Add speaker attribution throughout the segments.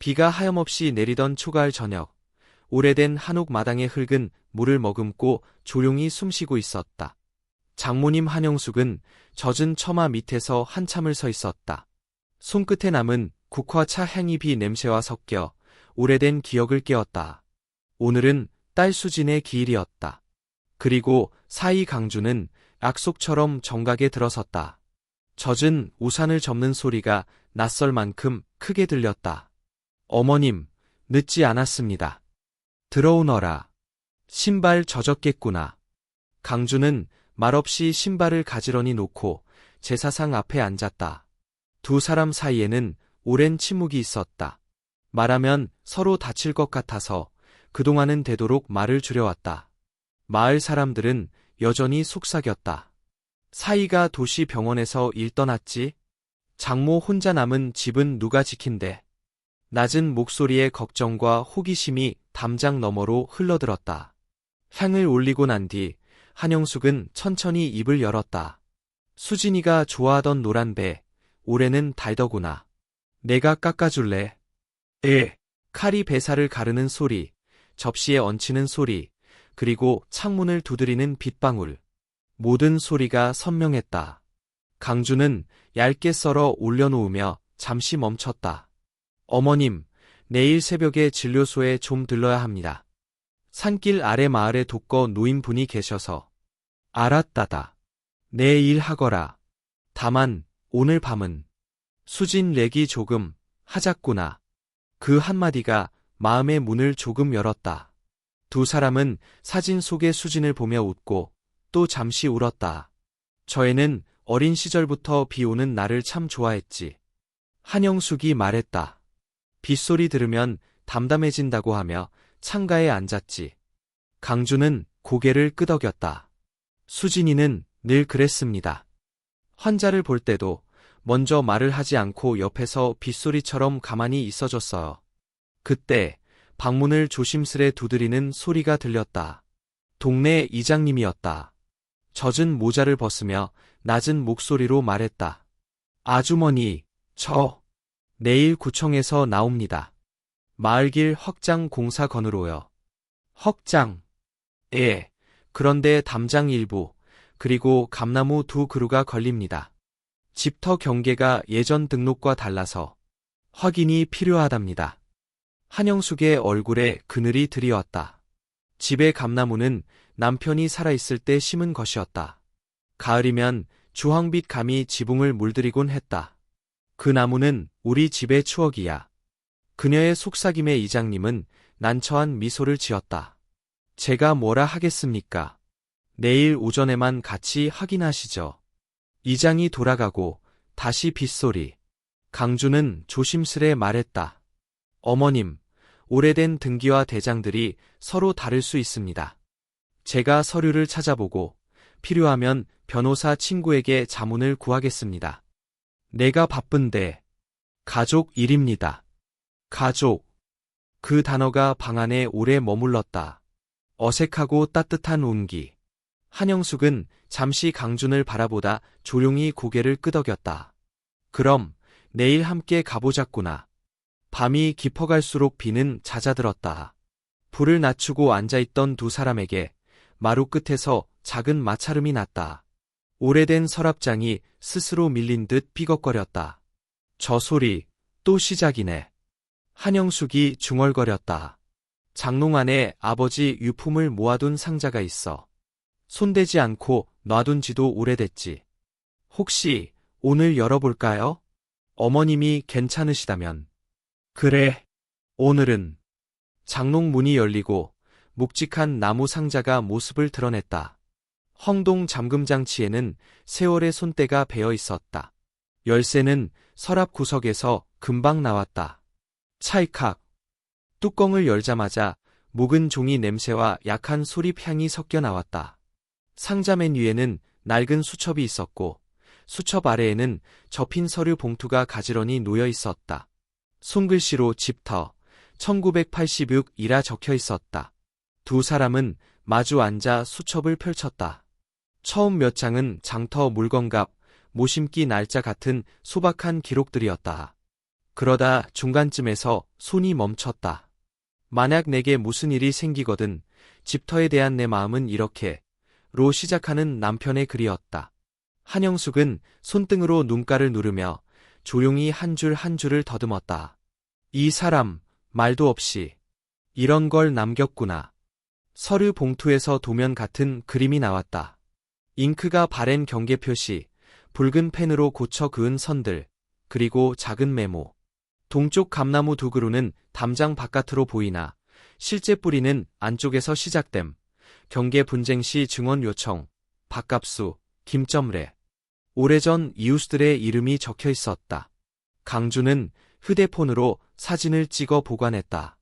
Speaker 1: 비가 하염없이 내리던 초가을 저녁, 오래된 한옥 마당의 흙은 물을 머금고 조용히 숨쉬고 있었다. 장모님 한영숙은 젖은 처마 밑에서 한참을 서 있었다. 손끝에 남은 국화차 향이 비 냄새와 섞여 오래된 기억을 깨웠다. 오늘은 딸 수진의 기일이었다. 그리고 사이 강주는 약속처럼 정각에 들어섰다. 젖은 우산을 접는 소리가 낯설 만큼 크게 들렸다. 어머님, 늦지 않았습니다. 들어오너라. 신발 젖었겠구나. 강주는 말없이 신발을 가지런히 놓고 제사상 앞에 앉았다. 두 사람 사이에는 오랜 침묵이 있었다. 말하면 서로 다칠 것 같아서 그동안은 되도록 말을 줄여왔다. 마을 사람들은 여전히 속삭였다. 사이가 도시 병원에서 일 떠났지? 장모 혼자 남은 집은 누가 지킨대? 낮은 목소리에 걱정과 호기심이 담장 너머로 흘러들었다. 향을 올리고 난 뒤 한영숙은 천천히 입을 열었다. 수진이가 좋아하던 노란 배, 올해는 달더구나. 내가 깎아줄래? 예. 칼이 배살을 가르는 소리, 접시에 얹히는 소리, 그리고 창문을 두드리는 빗방울. 모든 소리가 선명했다. 강주는 얇게 썰어 올려놓으며 잠시 멈췄다. 어머님, 내일 새벽에 진료소에 좀 들러야 합니다. 산길 아래 마을에 독거 노인분이 계셔서. 알았다다. 내일 하거라. 다만 오늘 밤은 수진 렉이 조금 하자꾸나. 그 한마디가 마음의 문을 조금 열었다. 두 사람은 사진 속의 수진을 보며 웃고 또 잠시 울었다. 저 애는 어린 시절부터 비 오는 날을 참 좋아했지. 한영숙이 말했다. 빗소리 들으면 담담해진다고 하며 창가에 앉았지. 강주는 고개를 끄덕였다. 수진이는 늘 그랬습니다. 환자를 볼 때도 먼저 말을 하지 않고 옆에서 빗소리처럼 가만히 있어줬어요. 그때 방문을 조심스레 두드리는 소리가 들렸다. 동네 이장님이었다. 젖은 모자를 벗으며 낮은 목소리로 말했다. 아주머니, 저 내일 구청에서 나옵니다. 마을길 헉장 공사건으로요. 헉장. 예. 그런데 담장 일부, 그리고 감나무 2그루가 걸립니다. 집터 경계가 예전 등록과 달라서 확인이 필요하답니다. 한영숙의 얼굴에 그늘이 드리웠다. 집의 감나무는 남편이 살아있을 때 심은 것이었다. 가을이면 주황빛 감이 지붕을 물들이곤 했다. 그 나무는 우리 집의 추억이야. 그녀의 속삭임에 이장님은 난처한 미소를 지었다. 제가 뭐라 하겠습니까? 내일 오전에만 같이 확인하시죠. 이장이 돌아가고 다시 빗소리. 강주는 조심스레 말했다. 어머님, 오래된 등기와 대장들이 서로 다를 수 있습니다. 제가 서류를 찾아보고 필요하면 변호사 친구에게 자문을 구하겠습니다. 내가 바쁜데 가족 일입니다. 가족. 그 단어가 방 안에 오래 머물렀다. 어색하고 따뜻한 온기. 한영숙은 잠시 강준을 바라보다 조용히 고개를 끄덕였다. 그럼 내일 함께 가보자꾸나. 밤이 깊어갈수록 비는 잦아들었다. 불을 낮추고 앉아있던 두 사람에게 마루 끝에서 작은 마찰음이 났다. 오래된 서랍장이 스스로 밀린 듯 삐걱거렸다. 저 소리 또 시작이네. 한영숙이 중얼거렸다. 장롱 안에 아버지 유품을 모아둔 상자가 있어. 손대지 않고 놔둔 지도 오래됐지. 혹시 오늘 열어볼까요? 어머님이 괜찮으시다면. 그래. 오늘은. 장롱 문이 열리고 묵직한 나무 상자가 모습을 드러냈다. 헝동 잠금장치에는 세월의 손때가 베어 있었다. 열쇠는 서랍 구석에서 금방 나왔다. 찰칵. 뚜껑을 열자마자 묵은 종이 냄새와 약한 소립 향이 섞여 나왔다. 상자 맨 위에는 낡은 수첩이 있었고 수첩 아래에는 접힌 서류 봉투가 가지런히 놓여 있었다. 손글씨로 집터 1986이라 적혀 있었다. 두 사람은 마주 앉아 수첩을 펼쳤다. 처음 몇 장은 장터 물건갑, 모심기 날짜 같은 소박한 기록들이었다. 그러다 중간쯤에서 손이 멈췄다. 만약 내게 무슨 일이 생기거든 집터에 대한 내 마음은 이렇게 로 시작하는 남편의 글이었다. 한영숙은 손등으로 눈가를 누르며 조용히 한 줄 한 줄을 더듬었다. 이 사람, 말도 없이 이런 걸 남겼구나. 서류 봉투에서 도면 같은 그림이 나왔다. 잉크가 바랜 경계 표시, 붉은 펜으로 고쳐 그은 선들, 그리고 작은 메모. 동쪽 감나무 두 그루는 담장 바깥으로 보이나 실제 뿌리는 안쪽에서 시작됨. 경계 분쟁 시 증언 요청, 박갑수, 김점래. 오래전 이웃들의 이름이 적혀 있었다. 강주는 휴대폰으로 사진을 찍어 보관했다.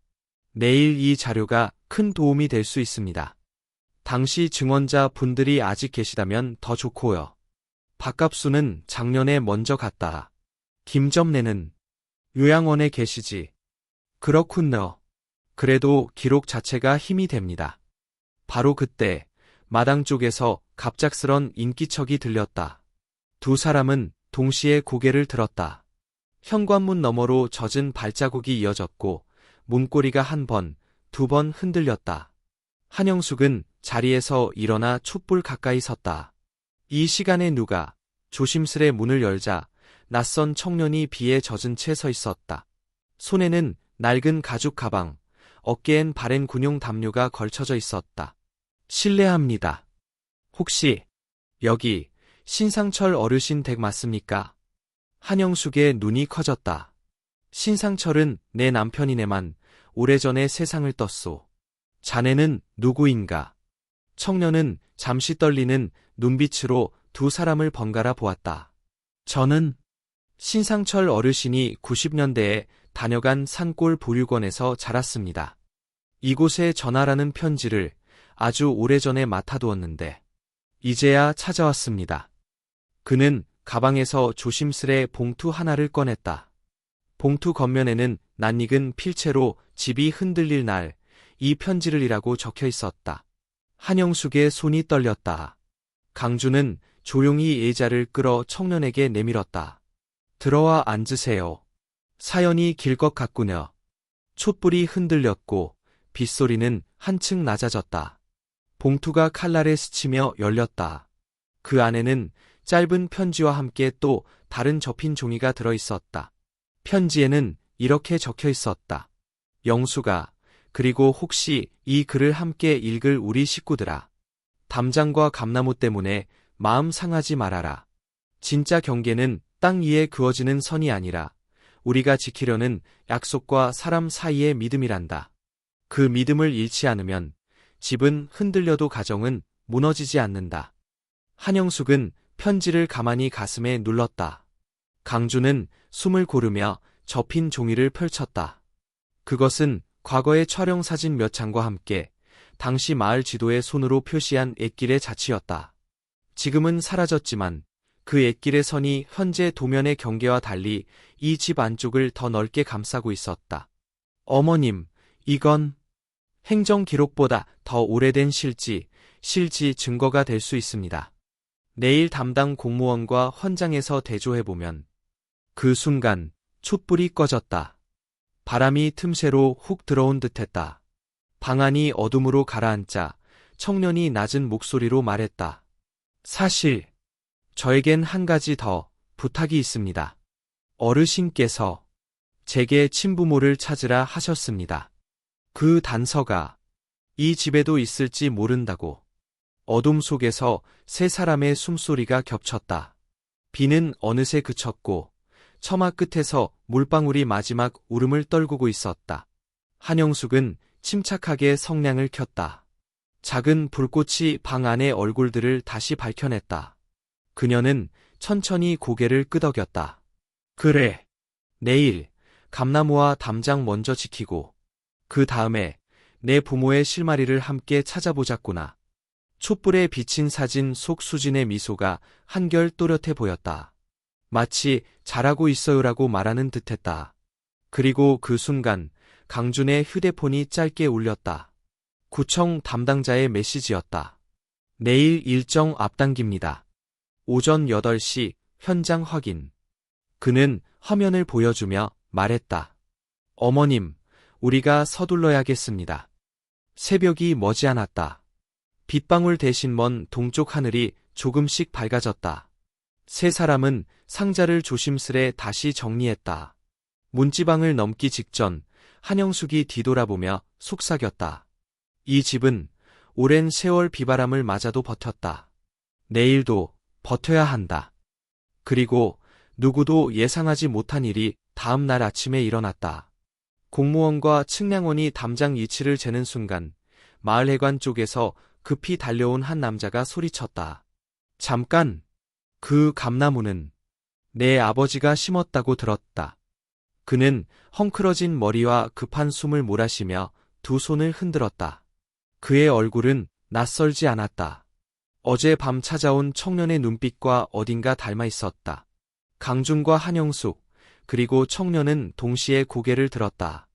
Speaker 1: 내일 이 자료가 큰 도움이 될 수 있습니다. 당시 증언자 분들이 아직 계시다면 더 좋고요. 박갑수는 작년에 먼저 갔다. 김점래는 요양원에 계시지. 그렇군요. 그래도 기록 자체가 힘이 됩니다. 바로 그때 마당 쪽에서 갑작스런 인기척이 들렸다. 두 사람은 동시에 고개를 들었다. 현관문 너머로 젖은 발자국이 이어졌고 문고리가 한 번, 두 번 흔들렸다. 한영숙은 자리에서 일어나 촛불 가까이 섰다. 이 시간에 누가 조심스레 문을 열자 낯선 청년이 비에 젖은 채 서 있었다. 손에는 낡은 가죽 가방, 어깨엔 바랜 군용 담요가 걸쳐져 있었다. 실례합니다. 혹시 여기 신상철 어르신 댁 맞습니까? 한영숙의 눈이 커졌다. 신상철은 내 남편이네만 오래전에 세상을 떴소. 자네는 누구인가? 청년은 잠시 떨리는 눈빛으로 두 사람을 번갈아 보았다. 저는 신상철 어르신이 90년대에 다녀간 산골 보육원에서 자랐습니다. 이곳에 전하라는 편지를 아주 오래전에 맡아두었는데 이제야 찾아왔습니다. 그는 가방에서 조심스레 봉투 하나를 꺼냈다. 봉투 겉면에는 낯익은 필체로 집이 흔들릴 날 이 편지를 이라고 적혀 있었다. 한영숙의 손이 떨렸다. 강주는 조용히 의자를 끌어 청년에게 내밀었다. 들어와 앉으세요. 사연이 길 것 같군요. 촛불이 흔들렸고 빗소리는 한층 낮아졌다. 봉투가 칼날에 스치며 열렸다. 그 안에는 짧은 편지와 함께 또 다른 접힌 종이가 들어 있었다. 편지에는 이렇게 적혀 있었다. 영수가, 그리고 혹시 이 글을 함께 읽을 우리 식구들아. 담장과 감나무 때문에 마음 상하지 말아라. 진짜 경계는 땅 위에 그어지는 선이 아니라 우리가 지키려는 약속과 사람 사이의 믿음이란다. 그 믿음을 잃지 않으면 집은 흔들려도 가정은 무너지지 않는다. 한영숙은 편지를 가만히 가슴에 눌렀다. 강주는 숨을 고르며 접힌 종이를 펼쳤다. 그것은 과거의 촬영 사진 몇 장과 함께 당시 마을 지도에 손으로 표시한 옛길의 자취였다. 지금은 사라졌지만 그 옛길의 선이 현재 도면의 경계와 달리 이 집 안쪽을 더 넓게 감싸고 있었다. 어머님, 이건 행정 기록보다 더 오래된 실지 증거가 될 수 있습니다. 내일 담당 공무원과 헌장에서 대조해보면 그 순간 촛불이 꺼졌다. 바람이 틈새로 훅 들어온 듯했다. 방 안이 어둠으로 가라앉자 청년이 낮은 목소리로 말했다. 사실 저에겐 한 가지 더 부탁이 있습니다. 어르신께서 제게 친부모를 찾으라 하셨습니다. 그 단서가 이 집에도 있을지 모른다고. 어둠 속에서 세 사람의 숨소리가 겹쳤다. 비는 어느새 그쳤고 처마 끝에서 물방울이 마지막 울음을 떨구고 있었다. 한영숙은 침착하게 성냥을 켰다. 작은 불꽃이 방 안의 얼굴들을 다시 밝혀냈다. 그녀는 천천히 고개를 끄덕였다. 그래. 내일 감나무와 담장 먼저 지키고 그 다음에 내 부모의 실마리를 함께 찾아보자꾸나. 촛불에 비친 사진 속 수진의 미소가 한결 또렷해 보였다. 마치 잘하고 있어요라고 말하는 듯했다. 그리고 그 순간 강준의 휴대폰이 짧게 울렸다. 구청 담당자의 메시지였다. 내일 일정 앞당깁니다. 오전 8시 현장 확인. 그는 화면을 보여주며 말했다. 어머님, 우리가 서둘러야겠습니다. 새벽이 머지않았다. 빗방울 대신 먼 동쪽 하늘이 조금씩 밝아졌다. 세 사람은 상자를 조심스레 다시 정리했다. 문지방을 넘기 직전 한영숙이 뒤돌아보며 속삭였다. 이 집은 오랜 세월 비바람을 맞아도 버텼다. 내일도 버텨야 한다. 그리고 누구도 예상하지 못한 일이 다음 날 아침에 일어났다. 공무원과 측량원이 담장 이치를 재는 순간 마을 해관 쪽에서 급히 달려온 한 남자가 소리쳤다. 잠깐! 그 감나무는 내 아버지가 심었다고 들었다. 그는 헝클어진 머리와 급한 숨을 몰아쉬며 두 손을 흔들었다. 그의 얼굴은 낯설지 않았다. 어제 밤 찾아온 청년의 눈빛과 어딘가 닮아 있었다. 강준과 한영숙, 그리고 청년은 동시에 고개를 들었다.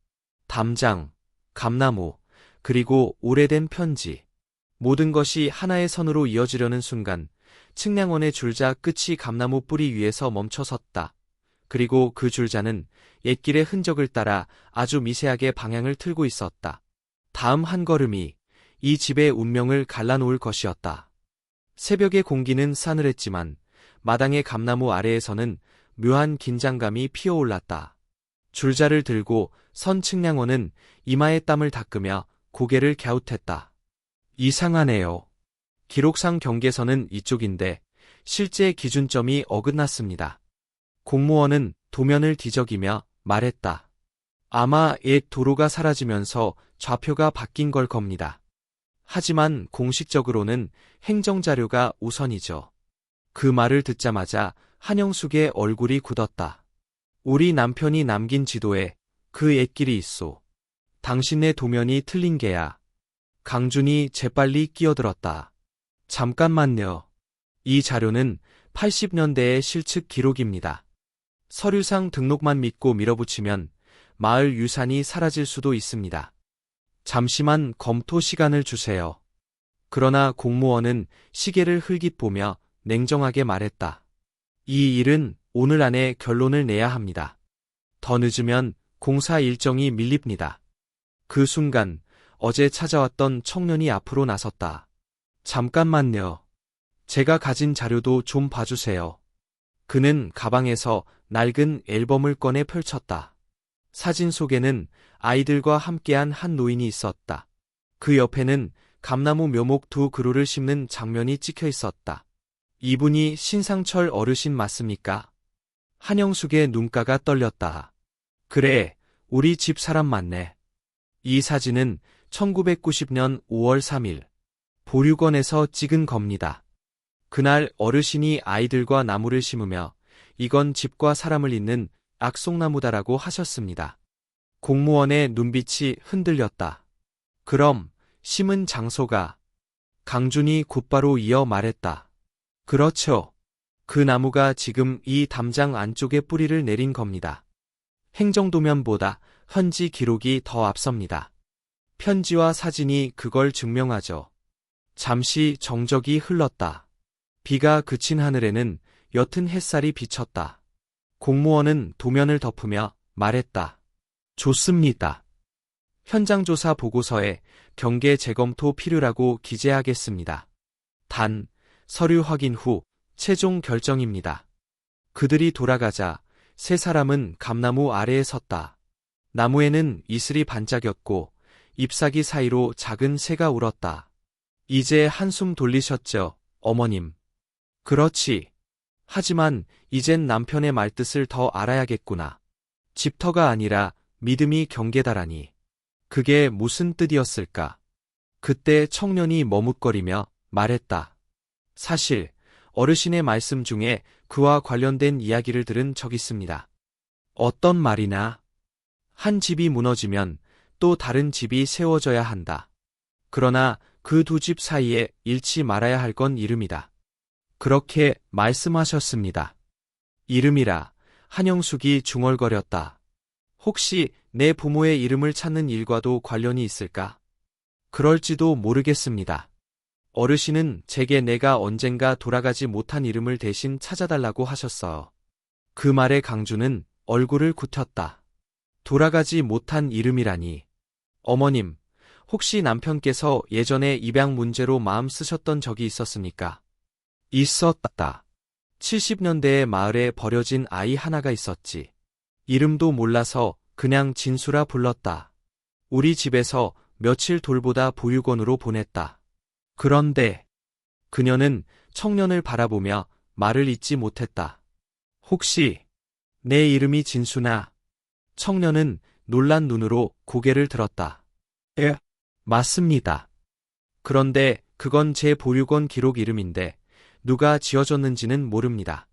Speaker 1: 담장, 감나무, 그리고 오래된 편지. 모든 것이 하나의 선으로 이어지려는 순간 측량원의 줄자 끝이 감나무 뿌리 위에서 멈춰섰다. 그리고 그 줄자는 옛길의 흔적을 따라 아주 미세하게 방향을 틀고 있었다. 다음 한 걸음이 이 집의 운명을 갈라놓을 것이었다. 새벽의 공기는 싸늘했지만 마당의 감나무 아래에서는 묘한 긴장감이 피어올랐다. 줄자를 들고 선 측량원은 이마에 땀을 닦으며 고개를 갸웃했다. 이상하네요. 기록상 경계선은 이쪽인데 실제 기준점이 어긋났습니다. 공무원은 도면을 뒤적이며 말했다. 아마 옛 도로가 사라지면서 좌표가 바뀐 걸 겁니다. 하지만 공식적으로는 행정자료가 우선이죠. 그 말을 듣자마자 한영숙의 얼굴이 굳었다. 우리 남편이 남긴 지도에 그 옛길이 있소. 당신네 도면이 틀린 게야. 강준이 재빨리 끼어들었다. 잠깐만요. 이 자료는 80년대의 실측 기록입니다. 서류상 등록만 믿고 밀어붙이면 마을 유산이 사라질 수도 있습니다. 잠시만 검토 시간을 주세요. 그러나 공무원은 시계를 흘깃 보며 냉정하게 말했다. 이 일은 오늘 안에 결론을 내야 합니다. 더 늦으면 공사 일정이 밀립니다. 그 순간 어제 찾아왔던 청년이 앞으로 나섰다. 잠깐만요. 제가 가진 자료도 좀 봐주세요. 그는 가방에서 낡은 앨범을 꺼내 펼쳤다. 사진 속에는 아이들과 함께한 한 노인이 있었다. 그 옆에는 감나무 묘목 두 그루를 심는 장면이 찍혀 있었다. 이분이 신상철 어르신 맞습니까? 한영숙의 눈가가 떨렸다. 그래, 우리 집 사람 맞네. 이 사진은 1990년 5월 3일 보육원에서 찍은 겁니다. 그날 어르신이 아이들과 나무를 심으며 이건 집과 사람을 잇는 악송나무다라고 하셨습니다. 공무원의 눈빛이 흔들렸다. 그럼 심은 장소가? 강준이 곧바로 이어 말했다. 그렇죠. 그 나무가 지금 이 담장 안쪽에 뿌리를 내린 겁니다. 행정도면보다 현지 기록이 더 앞섭니다. 편지와 사진이 그걸 증명하죠. 잠시 정적이 흘렀다. 비가 그친 하늘에는 옅은 햇살이 비쳤다. 공무원은 도면을 덮으며 말했다. 좋습니다. 현장조사 보고서에 경계 재검토 필요라고 기재하겠습니다. 단, 서류 확인 후 최종 결정입니다. 그들이 돌아가자 세 사람은 감나무 아래에 섰다. 나무에는 이슬이 반짝였고 잎사귀 사이로 작은 새가 울었다. 이제 한숨 돌리셨죠, 어머님. 그렇지. 하지만 이젠 남편의 말뜻을 더 알아야겠구나. 집터가 아니라 믿음이 경계다라니. 그게 무슨 뜻이었을까? 그때 청년이 머뭇거리며 말했다. 사실 어르신의 말씀 중에 그와 관련된 이야기를 들은 적 있습니다. 어떤 말이나? 한 집이 무너지면 또 다른 집이 세워져야 한다. 그러나 그 두 집 사이에 잃지 말아야 할 건 이름이다. 그렇게 말씀하셨습니다. 이름이라. 한영숙이 중얼거렸다. 혹시 내 부모의 이름을 찾는 일과도 관련이 있을까? 그럴지도 모르겠습니다. 어르신은 제게 내가 언젠가 돌아가지 못한 이름을 대신 찾아달라고 하셨어요. 그 말에 강주는 얼굴을 굳혔다. 돌아가지 못한 이름이라니. 어머님, 혹시 남편께서 예전에 입양 문제로 마음 쓰셨던 적이 있었습니까? 있었다. 70년대에 마을에 버려진 아이 하나가 있었지. 이름도 몰라서 그냥 진수라 불렀다. 우리 집에서 며칠 돌보다 보육원으로 보냈다. 그런데 그녀는 청년을 바라보며 말을 잇지 못했다. 혹시 내 이름이 진수나? 청년은 놀란 눈으로 고개를 들었다. 예, 맞습니다. 그런데 그건 제 보육원 기록 이름인데 누가 지어줬는지는 모릅니다.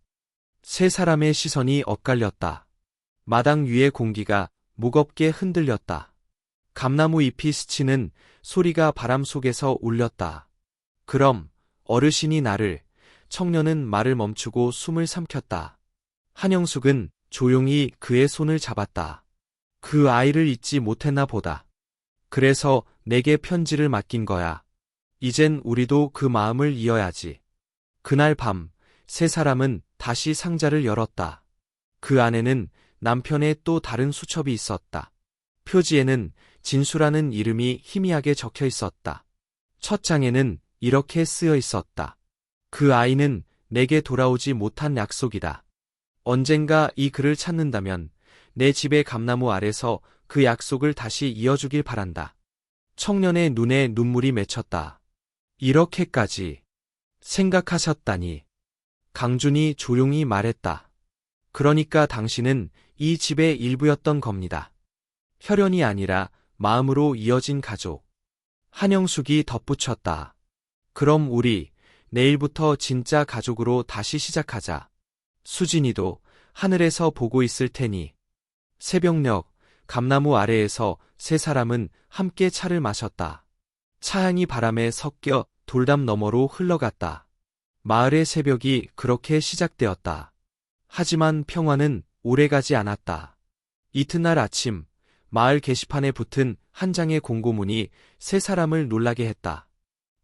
Speaker 1: 세 사람의 시선이 엇갈렸다. 마당 위의 공기가 무겁게 흔들렸다. 감나무 잎이 스치는 소리가 바람 속에서 울렸다. 그럼 어르신이 나를, 청년은 말을 멈추고 숨을 삼켰다. 한영숙은 조용히 그의 손을 잡았다. 그 아이를 잊지 못했나 보다. 그래서 내게 편지를 맡긴 거야. 이젠 우리도 그 마음을 이어야지. 그날 밤, 세 사람은 다시 상자를 열었다. 그 안에는 남편의 또 다른 수첩이 있었다. 표지에는 진수라는 이름이 희미하게 적혀 있었다. 첫 장에는 이렇게 쓰여 있었다. 그 아이는 내게 돌아오지 못한 약속이다. 언젠가 이 글을 찾는다면 내 집의 감나무 아래서 그 약속을 다시 이어주길 바란다. 청년의 눈에 눈물이 맺혔다. 이렇게까지 생각하셨다니. 강준이 조용히 말했다. 그러니까 당신은 이 집의 일부였던 겁니다. 혈연이 아니라 마음으로 이어진 가족. 한영숙이 덧붙였다. 그럼 우리 내일부터 진짜 가족으로 다시 시작하자. 수진이도 하늘에서 보고 있을 테니. 새벽녘 감나무 아래에서 세 사람은 함께 차를 마셨다. 차향이 바람에 섞여 돌담 너머로 흘러갔다. 마을의 새벽이 그렇게 시작되었다. 하지만 평화는 오래가지 않았다. 이튿날 아침, 마을 게시판에 붙은 한 장의 공고문이 세 사람을 놀라게 했다.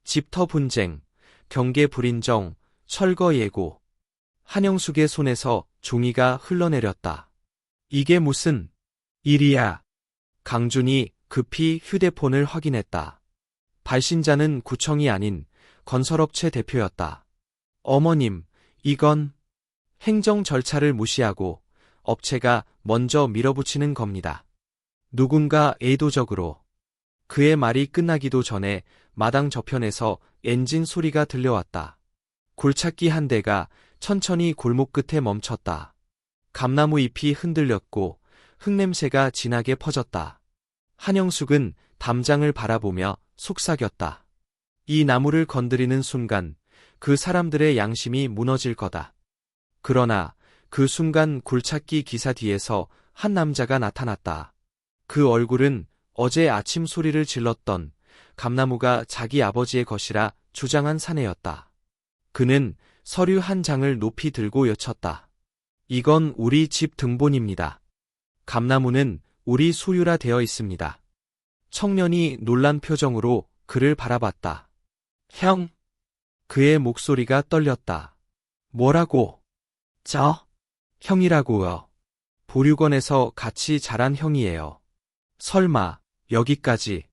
Speaker 1: 집터 분쟁, 경계 불인정, 철거 예고. 한영숙의 손에서 종이가 흘러내렸다. 이게 무슨 일이야? 강준이 급히 휴대폰을 확인했다. 발신자는 구청이 아닌 건설업체 대표였다. 어머님, 이건 행정 절차를 무시하고 업체가 먼저 밀어붙이는 겁니다. 누군가 의도적으로. 그의 말이 끝나기도 전에 마당 저편에서 엔진 소리가 들려왔다. 굴착기 한 대가 천천히 골목 끝에 멈췄다. 감나무 잎이 흔들렸고 흙냄새가 진하게 퍼졌다. 한영숙은 담장을 바라보며 속삭였다. 이 나무를 건드리는 순간 그 사람들의 양심이 무너질 거다. 그러나 그 순간 굴착기 기사 뒤에서 한 남자가 나타났다. 그 얼굴은 어제 아침 소리를 질렀던 감나무가 자기 아버지의 것이라 주장한 사내였다. 그는 서류 한 장을 높이 들고 외쳤다. 이건 우리 집 등본입니다. 감나무는 우리 소유라 되어 있습니다. 청년이 놀란 표정으로 그를 바라봤다. 형. 그의 목소리가 떨렸다. 뭐라고? 저 형이라고요. 보육원에서 같이 자란 형이에요. 설마 여기까지.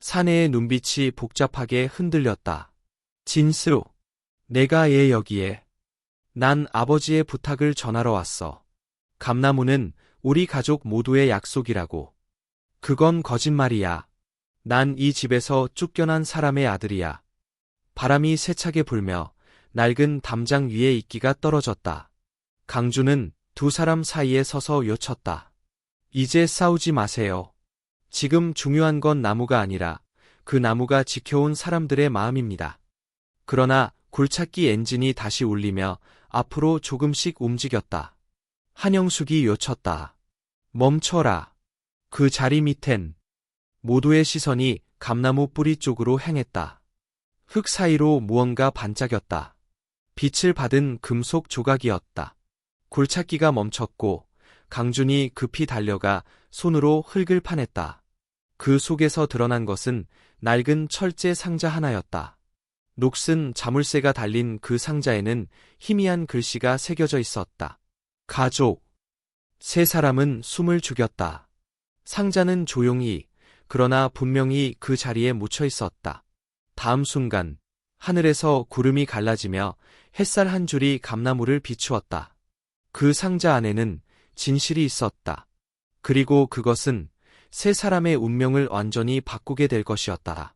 Speaker 1: 사내의 눈빛이 복잡하게 흔들렸다. 진수, 내가 얘 여기에. 난 아버지의 부탁을 전하러 왔어. 감나무는 우리 가족 모두의 약속이라고. 그건 거짓말이야. 난 이 집에서 쫓겨난 사람의 아들이야. 바람이 세차게 불며 낡은 담장 위에 이끼가 떨어졌다. 강주는 두 사람 사이에 서서 외쳤다. 이제 싸우지 마세요. 지금 중요한 건 나무가 아니라 그 나무가 지켜온 사람들의 마음입니다. 그러나 굴착기 엔진이 다시 울리며 앞으로 조금씩 움직였다. 한영숙이 외쳤다. 멈춰라. 그 자리 밑엔. 모두의 시선이 감나무 뿌리 쪽으로 향했다. 흙 사이로 무언가 반짝였다. 빛을 받은 금속 조각이었다. 굴착기가 멈췄고 강준이 급히 달려가 손으로 흙을 파냈다. 그 속에서 드러난 것은 낡은 철제 상자 하나였다. 녹슨 자물쇠가 달린 그 상자에는 희미한 글씨가 새겨져 있었다. 가족. 세 사람은 숨을 죽였다. 상자는 조용히, 그러나 분명히 그 자리에 묻혀 있었다. 다음 순간, 하늘에서 구름이 갈라지며 햇살 한 줄이 감나무를 비추었다. 그 상자 안에는 진실이 있었다. 그리고 그것은 세 사람의 운명을 완전히 바꾸게 될 것이었다.